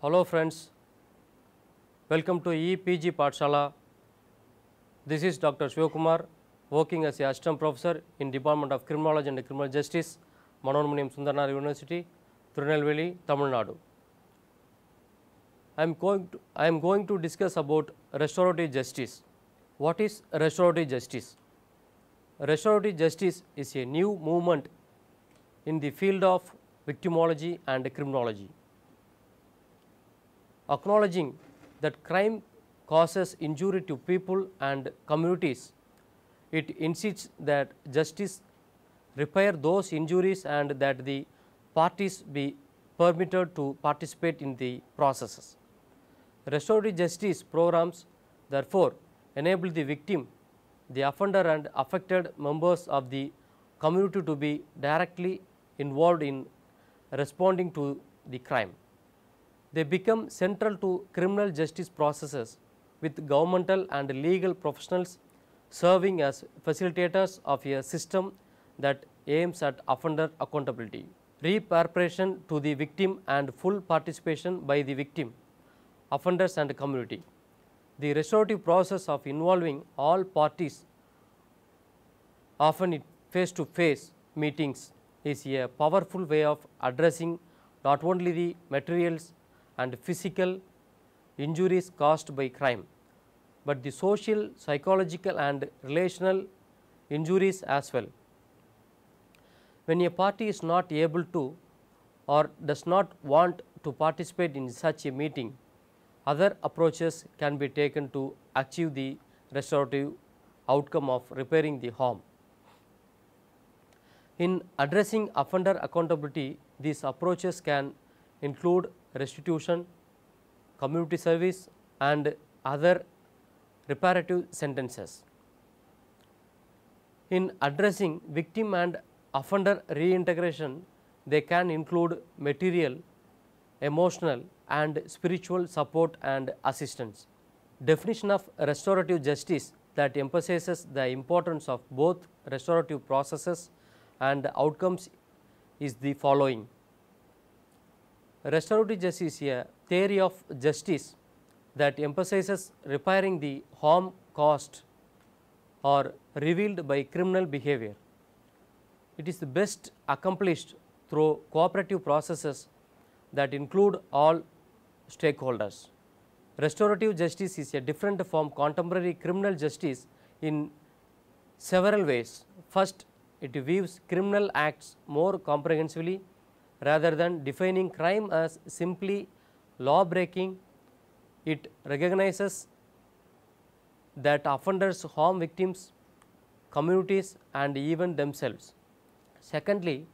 Hello friends, welcome to EPG Pathshala. This is Dr. Shivakumar, working as a assistant professor in Department of Criminology and Criminal Justice, Manonamaniyam Sundaranath University, Tirunelveli, Tamil Nadu. I am going to discuss about restorative justice. What is restorative justice? Restorative justice is a new movement in the field of victimology and criminology. Acknowledging that crime causes injury to people and communities, it insists that justice repair those injuries and that the parties be permitted to participate in the processes. Restorative justice programs therefore enable the victim, the offender and affected members of the community to be directly involved in responding to the crime. They become central to criminal justice processes, with governmental and legal professionals serving as facilitators of a system that aims at offender accountability, reparation to the victim and full participation by the victim, offenders and community. The restorative process of involving all parties, often in face-to-face meetings, is a powerful way of addressing not only the materials and physical injuries caused by crime, but the social, psychological and relational injuries as well. When a party is not able to or does not want to participate in such a meeting, other approaches can be taken to achieve the restorative outcome of repairing the harm. In addressing offender accountability, these approaches can include restitution, community service and other reparative sentences. In addressing victim and offender reintegration, they can include material, emotional and spiritual support and assistance. Definition of restorative justice that emphasizes the importance of both restorative processes and outcomes is the following. Restorative justice is a theory of justice that emphasizes repairing the harm caused or revealed by criminal behavior. It is best accomplished through cooperative processes that include all stakeholders. Restorative justice is a different from contemporary criminal justice in several ways. First, it views criminal acts more comprehensively. Rather than defining crime as simply law breaking, it recognizes that offenders harm victims, communities and even themselves. Secondly,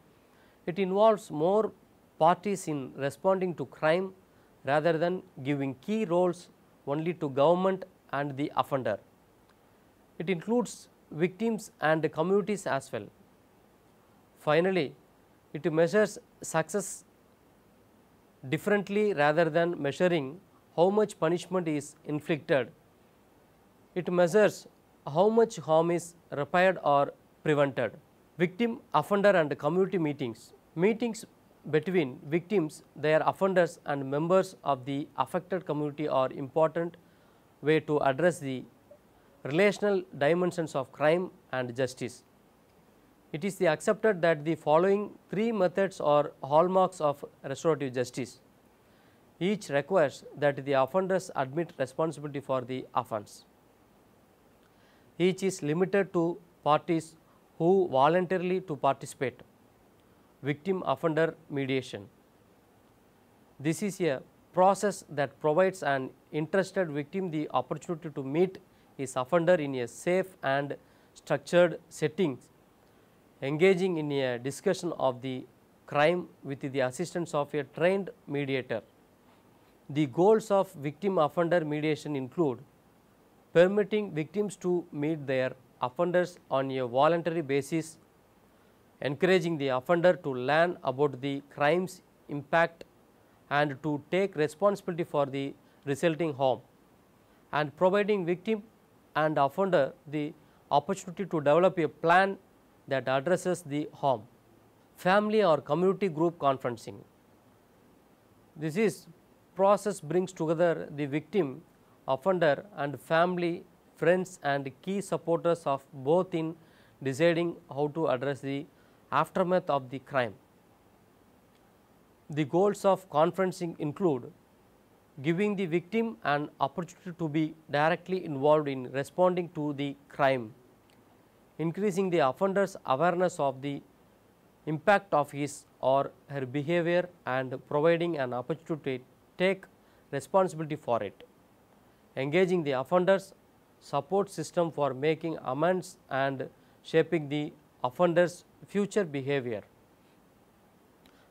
it involves more parties in responding to crime rather than giving key roles only to government and the offender. It includes victims and communities as well. Finally, it measures success differently rather than measuring how much punishment is inflicted. It measures how much harm is repaired or prevented. Victim, offender and community meetings. Meetings between victims, their offenders and members of the affected community are important way to address the relational dimensions of crime and justice. It is accepted that the following three methods are hallmarks of restorative justice. Each requires that the offenders admit responsibility for the offence. Each is limited to parties who voluntarily to participate. Victim offender mediation. This is a process that provides an interested victim the opportunity to meet his offender in a safe and structured setting, engaging in a discussion of the crime with the assistance of a trained mediator. The goals of victim offender mediation include permitting victims to meet their offenders on a voluntary basis, encouraging the offender to learn about the crime's impact and to take responsibility for the resulting harm, and providing victim and offender the opportunity to develop a plan that addresses the harm. Family or community group conferencing. This is process brings together the victim, offender and family, friends and key supporters of both in deciding how to address the aftermath of the crime. The goals of conferencing include giving the victim an opportunity to be directly involved in responding to the crime, increasing the offender's awareness of the impact of his or her behavior and providing an opportunity to take responsibility for it, engaging the offender's support system for making amends and shaping the offender's future behavior,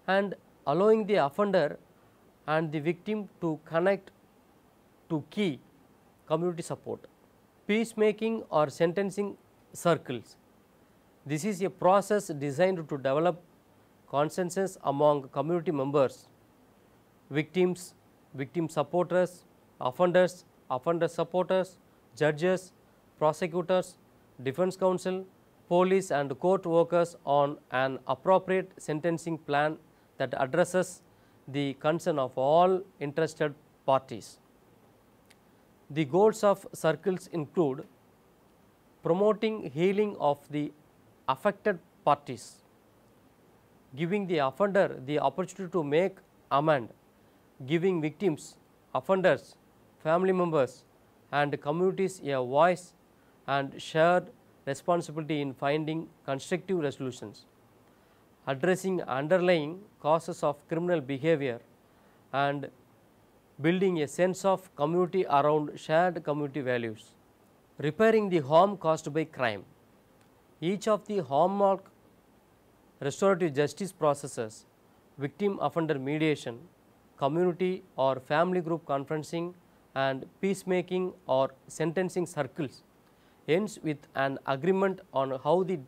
and allowing the offender and the victim to connect to key community support. Peacemaking or sentencing circles. This is a process designed to develop consensus among community members, victims, victim supporters, offenders, offender supporters, judges, prosecutors, defense counsel, police and court workers on an appropriate sentencing plan that addresses the concern of all interested parties. The goals of circles include promoting healing of the affected parties, giving the offender the opportunity to make amends, giving victims, offenders, family members and communities a voice and shared responsibility in finding constructive resolutions, addressing underlying causes of criminal behavior and building a sense of community around shared community values. Repairing the harm caused by crime. Each of the hallmark restorative justice processes, victim offender mediation, community or family group conferencing and peacemaking or sentencing circles ends with an agreement on how the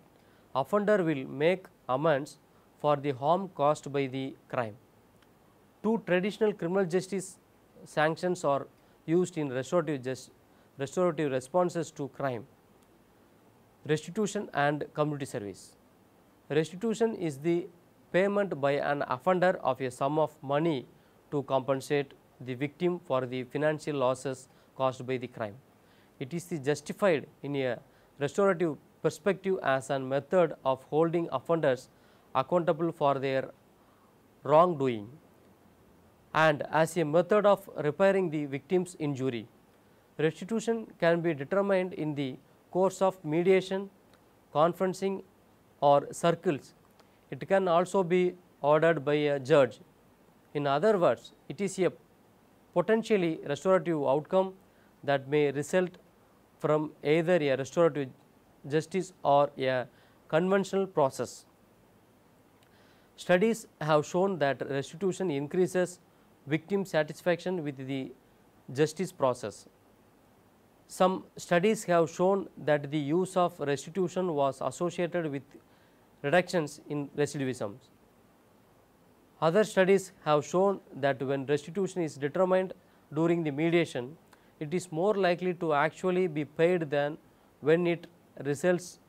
offender will make amends for the harm caused by the crime. Two traditional criminal justice sanctions are used in restorative responses to crime: restitution and community service. Restitution is the payment by an offender of a sum of money to compensate the victim for the financial losses caused by the crime. It is justified in a restorative perspective as a method of holding offenders accountable for their wrongdoing and as a method of repairing the victim's injury. Restitution can be determined in the course of mediation, conferencing or circles. It can also be ordered by a judge. In other words, it is a potentially restorative outcome that may result from either a restorative justice or a conventional process. Studies have shown that restitution increases victim satisfaction with the justice process. Some studies have shown that the use of restitution was associated with reductions in recidivism. Other studies have shown that when restitution is determined during the mediation, it is more likely to actually be paid than when it results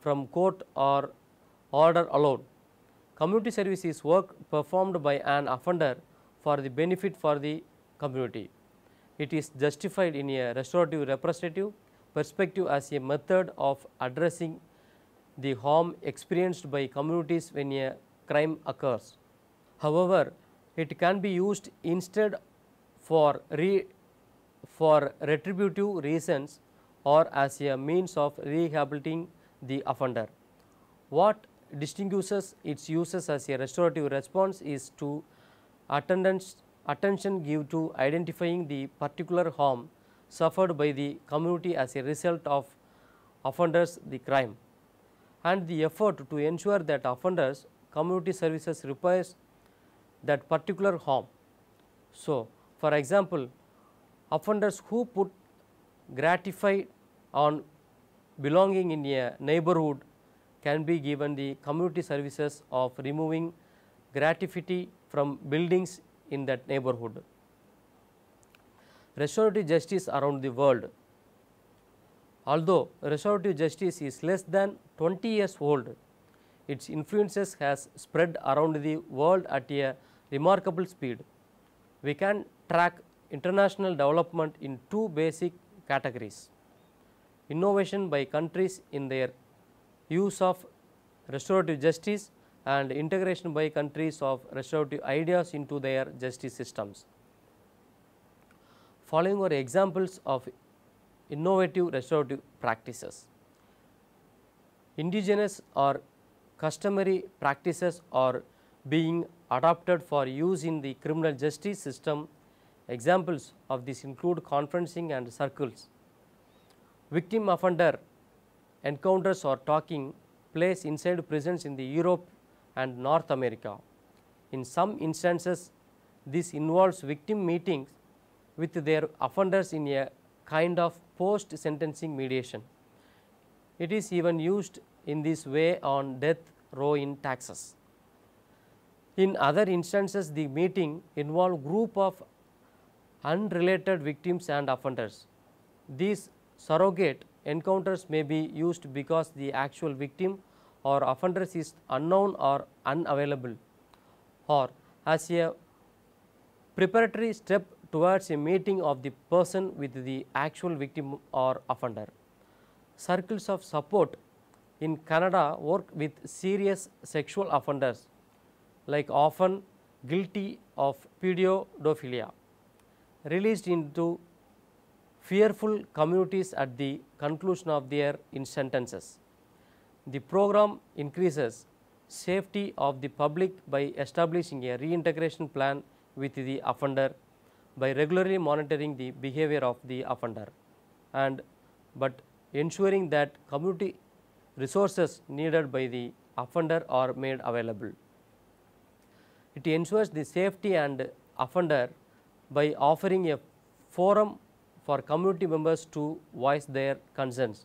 from court or order alone. Community service is work performed by an offender for the benefit for the community. It is justified in a restorative representative perspective as a method of addressing the harm experienced by communities when a crime occurs. However, it can be used instead for retributive reasons or as a means of rehabilitating the offender. What distinguishes its uses as a restorative response is to attention given to identifying the particular harm suffered by the community as a result of offenders the crime, and the effort to ensure that offenders community services repairs that particular harm. So, for example, offenders who put gratify on belonging in a neighborhood can be given the community services of removing graffiti from buildings in that neighborhood. Restorative justice around the world. Although restorative justice is less than 20 years old, its influences has spread around the world at a remarkable speed. We can track international development in two basic categories: innovation by countries in their use of restorative justice and integration by countries of restorative ideas into their justice systems. Following are examples of innovative restorative practices. Indigenous or customary practices are being adopted for use in the criminal justice system. Examples of this include conferencing and circles. Victim offender encounters or talking place inside prisons in the Europe and North America. In some instances, this involves victim meetings with their offenders in a kind of post-sentencing mediation. It is even used in this way on death row in Texas. In other instances, the meeting involved group of unrelated victims and offenders. These surrogate encounters may be used because the actual victim or offenders is unknown or unavailable, or as a preparatory step towards a meeting of the person with the actual victim or offender. Circles of support in Canada work with serious sexual offenders, like often guilty of pedophilia, released into fearful communities at the conclusion of their sentences. The program increases safety of the public by establishing a reintegration plan with the offender, by regularly monitoring the behavior of the offender, but ensuring that community resources needed by the offender are made available. It ensures the safety and offender by offering a forum for community members to voice their concerns,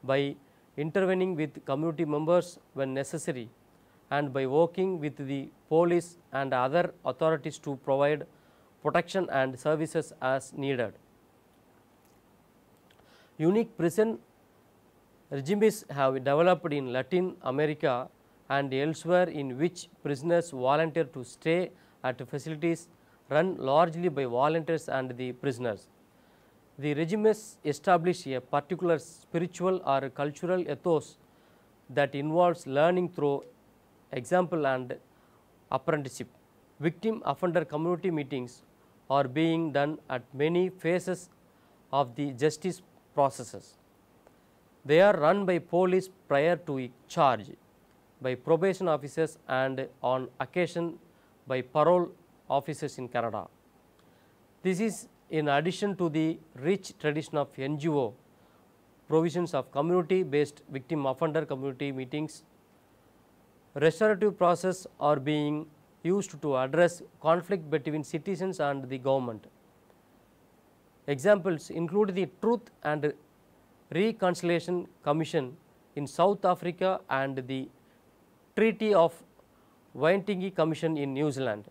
by intervening with community members when necessary, and by working with the police and other authorities to provide protection and services as needed. Unique prison regimes have developed in Latin America and elsewhere, in which prisoners volunteer to stay at facilities run largely by volunteers and the prisoners. The regimes establish a particular spiritual or cultural ethos that involves learning through example and apprenticeship. Victim offender community meetings are being done at many phases of the justice processes. They are run by police prior to a charge, by probation officers, and on occasion by parole officers in Canada. This is in addition to the rich tradition of NGO provisions of community-based victim offender community meetings. Restorative process are being used to address conflict between citizens and the government. Examples include the Truth and Reconciliation Commission in South Africa and the Treaty of Waitangi Commission in New Zealand.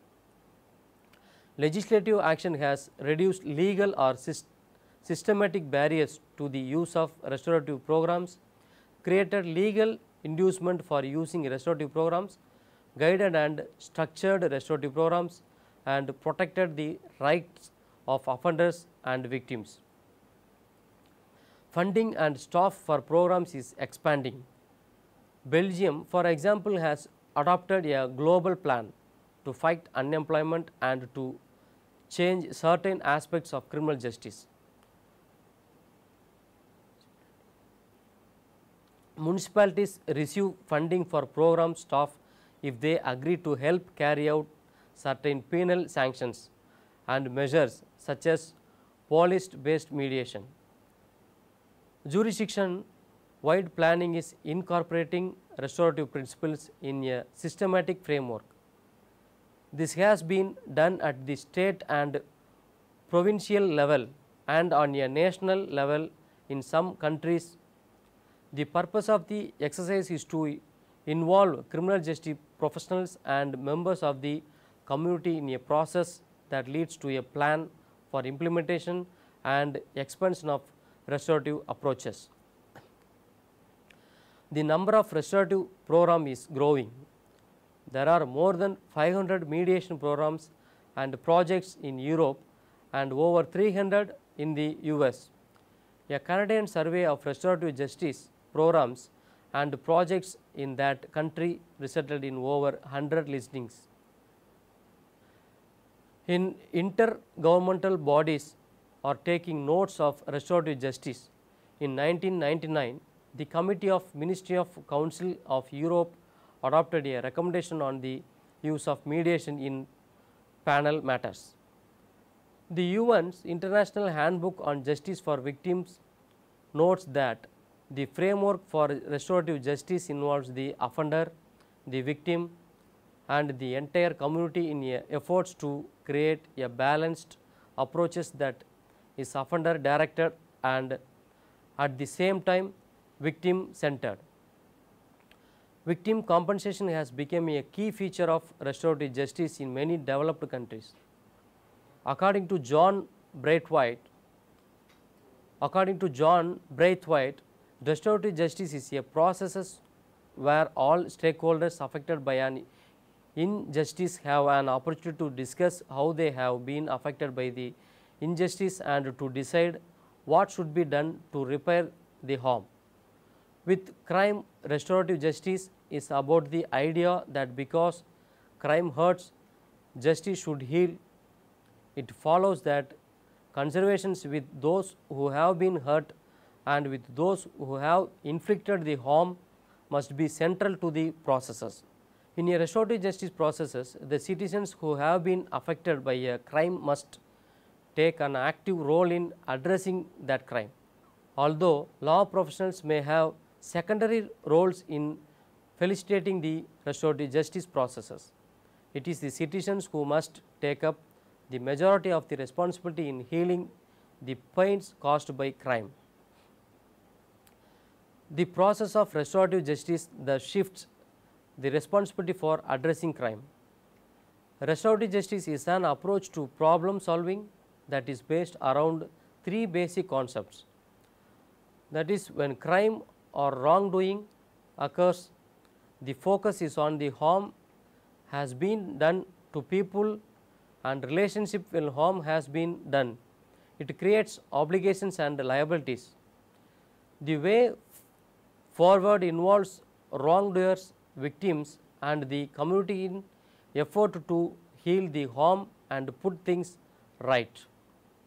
Legislative action has reduced legal or systematic barriers to the use of restorative programs, created legal inducement for using restorative programs, guided and structured restorative programs, and protected the rights of offenders and victims. Funding and staff for programs is expanding. Belgium, for example, has adopted a global plan to fight unemployment and to change certain aspects of criminal justice. Municipalities receive funding for program staff if they agree to help carry out certain penal sanctions and measures such as police-based mediation. Jurisdiction-wide planning is incorporating restorative principles in a systematic framework. This has been done at the state and provincial level and on a national level in some countries. The purpose of the exercise is to involve criminal justice professionals and members of the community in a process that leads to a plan for implementation and expansion of restorative approaches. The number of restorative programs is growing. There are more than 500 mediation programs and projects in Europe and over 300 in the US. A Canadian survey of restorative justice programs and projects in that country resulted in over 100 listings. In intergovernmental bodies are taking notes of restorative justice. In 1999, the Committee of Ministry of Council of Europe adopted a recommendation on the use of mediation in penal matters. The UN's International Handbook on Justice for Victims notes that the framework for restorative justice involves the offender, the victim, and the entire community in efforts to create a balanced approaches that is offender directed and at the same time victim centered. Victim compensation has become a key feature of restorative justice in many developed countries. According to John Braithwaite, restorative justice is a process where all stakeholders affected by an injustice have an opportunity to discuss how they have been affected by the injustice and to decide what should be done to repair the harm. With crime, restorative justice is about the idea that because crime hurts, justice should heal. It follows that conservations with those who have been hurt and with those who have inflicted the harm must be central to the processes. In a restorative justice processes, the citizens who have been affected by a crime must take an active role in addressing that crime. Although law professionals may have secondary roles in facilitating the restorative justice processes, it is the citizens who must take up the majority of the responsibility in healing the pains caused by crime. The process of restorative justice thus shifts the responsibility for addressing crime. Restorative justice is an approach to problem solving that is based around three basic concepts. That is, when crime or wrongdoing occurs, the focus is on the harm has been done to people and relationship when harm has been done. It creates obligations and liabilities. The way forward involves wrongdoers, victims, and the community in effort to heal the harm and put things right.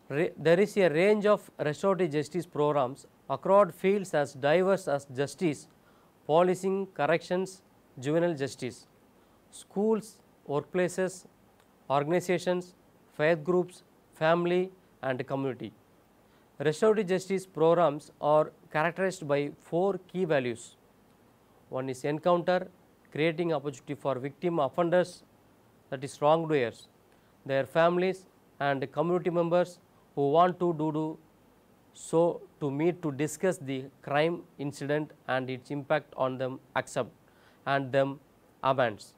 There is a range of restorative justice programs across fields as diverse as justice, policing, corrections, juvenile justice, schools, workplaces, organizations, faith groups, family, and community. Restorative justice programs are characterized by four key values. One is encounter, creating opportunity for victim offenders, that is wrongdoers, their families and community members who want to do so to meet to discuss the crime incident and its impact on them, accept and them amends.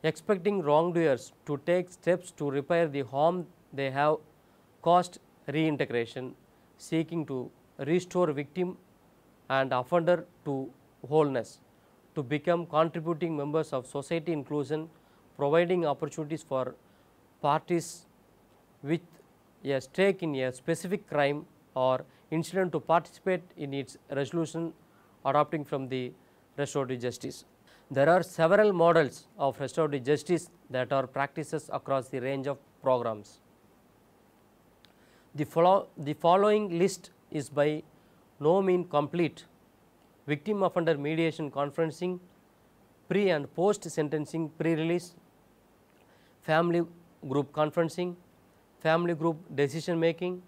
Expecting wrongdoers to take steps to repair the harm they have caused, reintegration, seeking to restore victim and offender to wholeness, to become contributing members of society, inclusion, providing opportunities for parties with a stake in a specific crime or incident to participate in its resolution, adopting from the restorative justice. There are several models of restorative justice that are practices across the range of programs. The following list is by no means complete. Victim offender mediation conferencing, pre and post sentencing pre-release, family group conferencing, family group decision making,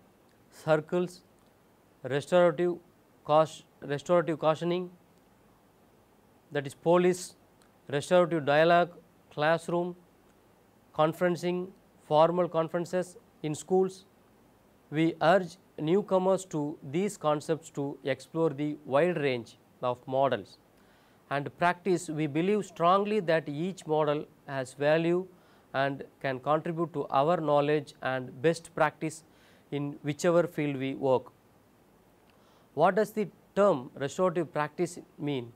circles, restorative cautioning, that is police, restorative dialogue, classroom, conferencing, formal conferences in schools. We urge newcomers to these concepts to explore the wide range of models and practice. We believe strongly that each model has value and can contribute to our knowledge and best practice in whichever field we work. What does the term restorative practice mean?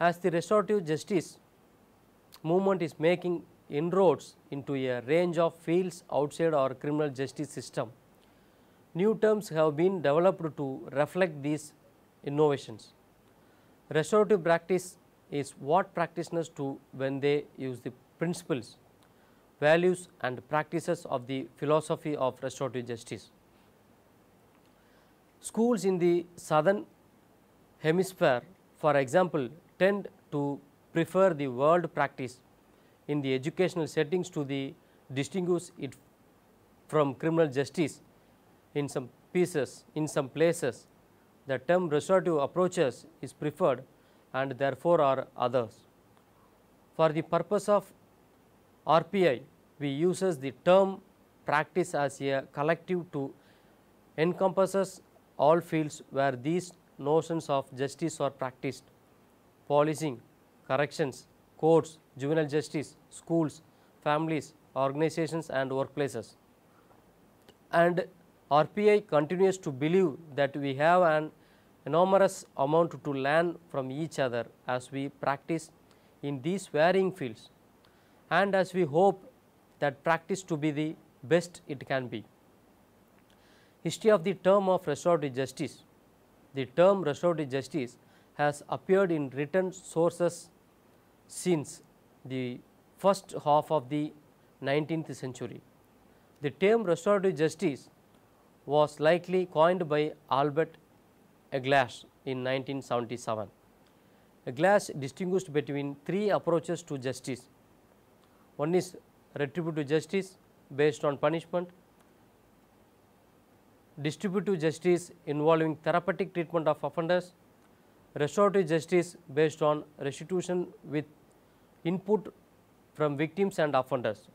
As the restorative justice movement is making inroads into a range of fields outside our criminal justice system. New terms have been developed to reflect these innovations. Restorative practice is what practitioners do when they use the principles, values and practices of the philosophy of restorative justice. Schools in the southern hemisphere, for example, tend to prefer the world practice in the educational settings to distinguish it from criminal justice. In some places, the term restorative approaches is preferred and therefore are others. For the purpose of RPI, we uses the term practice as a collective to encompasses all fields where these notions of justice are practiced: policing, corrections, courts, juvenile justice, schools, families, organizations and workplaces. And RPI continues to believe that we have an enormous amount to learn from each other as we practice in these varying fields, and as we hope that practice to be the best it can be. History of the term of restorative justice. The term restorative justice has appeared in written sources since the first half of the 19th century. The term restorative justice was likely coined by Albert Eglash in 1977. Eglash distinguished between three approaches to justice. One is retributive justice based on punishment, distributive justice involving therapeutic treatment of offenders, restorative justice based on restitution with input from victims and offenders.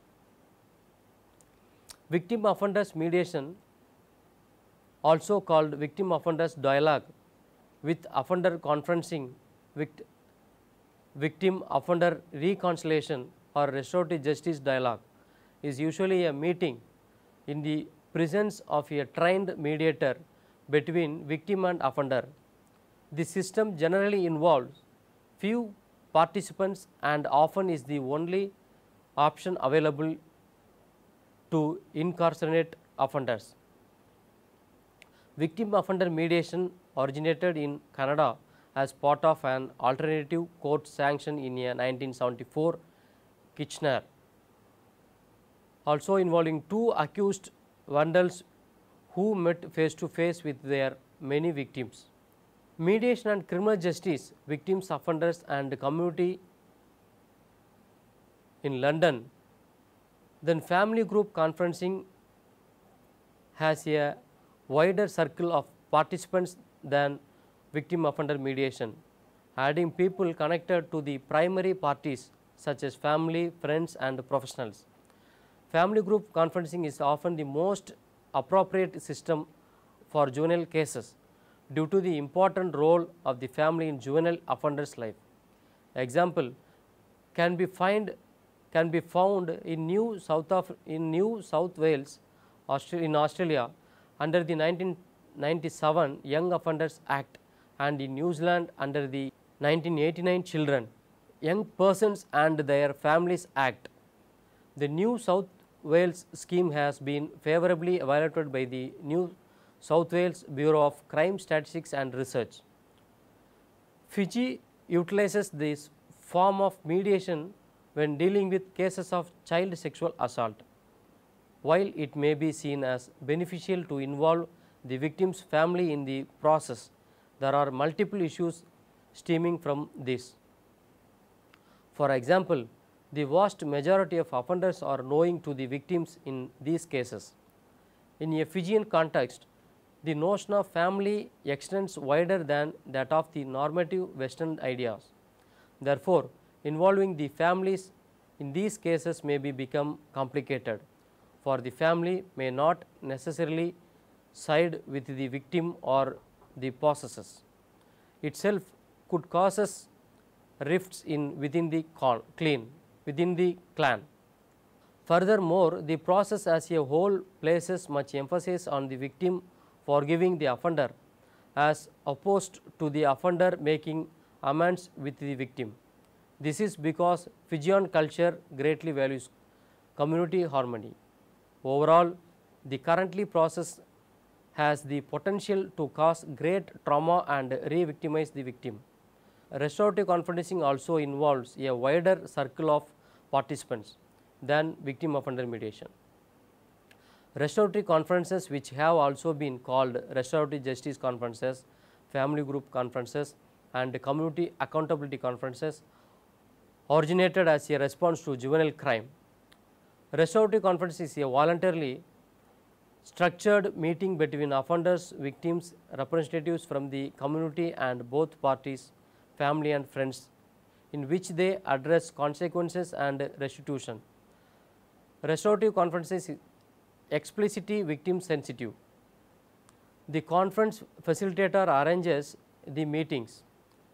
Victim offenders mediation, also called victim offenders dialogue, with offender conferencing, victim offender reconciliation or restorative justice dialogue, is usually a meeting in the presence of a trained mediator between victim and offender. The system generally involves few participants and often is the only option available to incarcerate offenders. Victim offender mediation originated in Canada as part of an alternative court sanction in a 1974 Kitchener, also involving two accused vandals who met face to face with their many victims. Mediation and criminal justice, victims, offenders and community in London. Then family group conferencing has a wider circle of participants than victim offender mediation, adding people connected to the primary parties such as family, friends and professionals. Family group conferencing is often the most appropriate system for juvenile cases due to the important role of the family in juvenile offenders' life. Example can be found in New South Wales in Australia under the 1997 Young Offenders Act and in New Zealand under the 1989 Children, Young Persons and Their Families Act. The New South Wales scheme has been favorably evaluated by the New South Wales Bureau of Crime Statistics and Research. Fiji utilizes this form of mediation when dealing with cases of child sexual assault. While it may be seen as beneficial to involve the victim's family in the process, there are multiple issues stemming from this. For example, the vast majority of offenders are known to the victims in these cases. In a Fijian context, the notion of family extends wider than that of the normative Western ideas. Therefore, involving the families in these cases may become complicated, for the family may not necessarily side with the victim or the possessors. Itself could cause rifts within the clan. Furthermore, the process as a whole places much emphasis on the victim forgiving the offender as opposed to the offender making amends with the victim. This is because Fijian culture greatly values community harmony. Overall, the currently process has the potential to cause great trauma and re-victimize the victim. Restorative conferencing also involves a wider circle of participants than victim offender mediation. Restorative conferences, which have also been called restorative justice conferences, family group conferences and community accountability conferences, originated as a response to juvenile crime. Restorative conference is a voluntarily structured meeting between offenders, victims, representatives from the community and both parties, family and friends, in which they address consequences and restitution. Restorative conferences is explicitly victim sensitive. The conference facilitator arranges the meetings.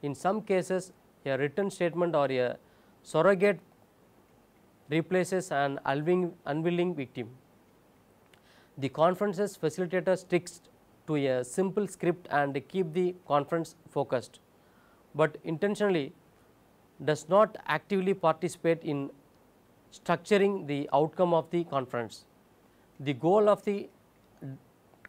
In some cases, a written statement or a surrogate replaces an unwilling victim. The conference's facilitator sticks to a simple script and keep the conference focused, but intentionally does not actively participate in structuring the outcome of the conference. The goal of the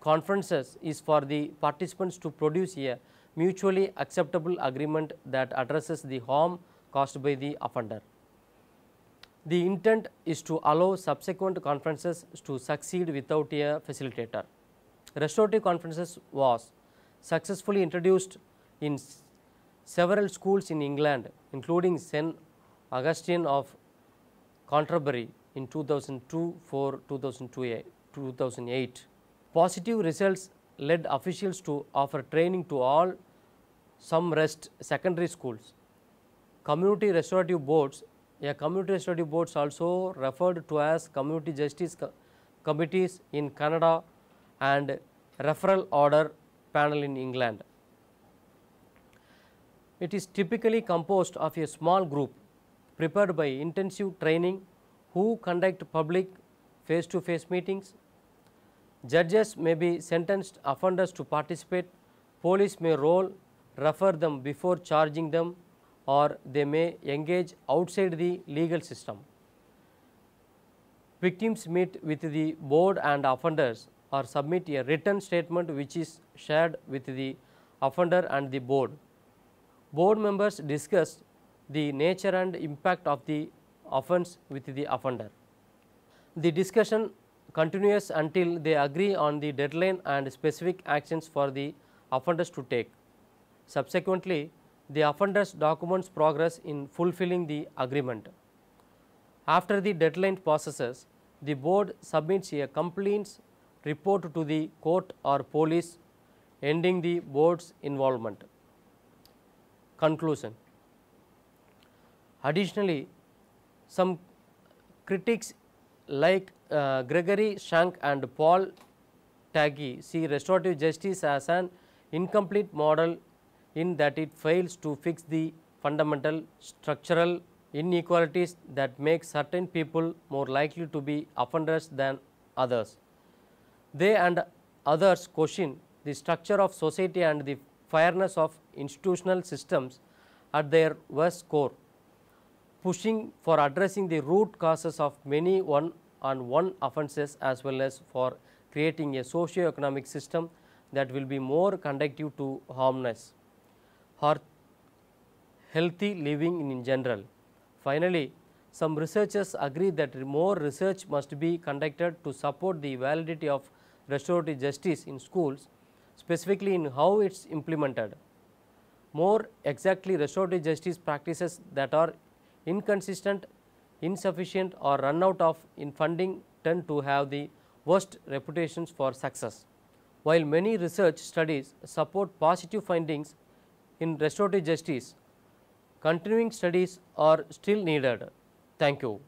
conferences is for the participants to produce a mutually acceptable agreement that addresses the harm caused by the offender. The intent is to allow subsequent conferences to succeed without a facilitator. Restorative conferences was successfully introduced in several schools in England, including St. Augustine of Canterbury in 2002 for 2008. Positive results led officials to offer training to all some rest secondary schools. Community restorative boards, community restorative boards also referred to as community justice committees in Canada and referral order panel in England. It is typically composed of a small group prepared by intensive training who conduct public face-to-face meetings. Judges may be sentenced offenders to participate, police may refer them before charging them, or they may engage outside the legal system. Victims meet with the board and offenders or submit a written statement which is shared with the offender and the board. Board members discuss the nature and impact of the offense with the offender. The discussion continues until they agree on the deadline and specific actions for the offenders to take. Subsequently, the offenders documents progress in fulfilling the agreement. After the deadline passes, the board submits a complaints report to the court or police, ending the board's involvement. Conclusion. Additionally, some critics like Gregory Shank and Paul Taggi see restorative justice as an incomplete model in that it fails to fix the fundamental structural inequalities that make certain people more likely to be offenders than others. They and others question the structure of society and the fairness of institutional systems at their worst core, pushing for addressing the root causes of many one-on-one offences as well as for creating a socio-economic system that will be more conducive to harmless or healthy living in general. Finally, some researchers agree that more research must be conducted to support the validity of restorative justice in schools, specifically in how it is implemented. More exactly, restorative justice practices that are inconsistent, insufficient or run out of in funding tend to have the worst reputations for success. While many research studies support positive findings in restorative justice, continuing studies are still needed. Thank you.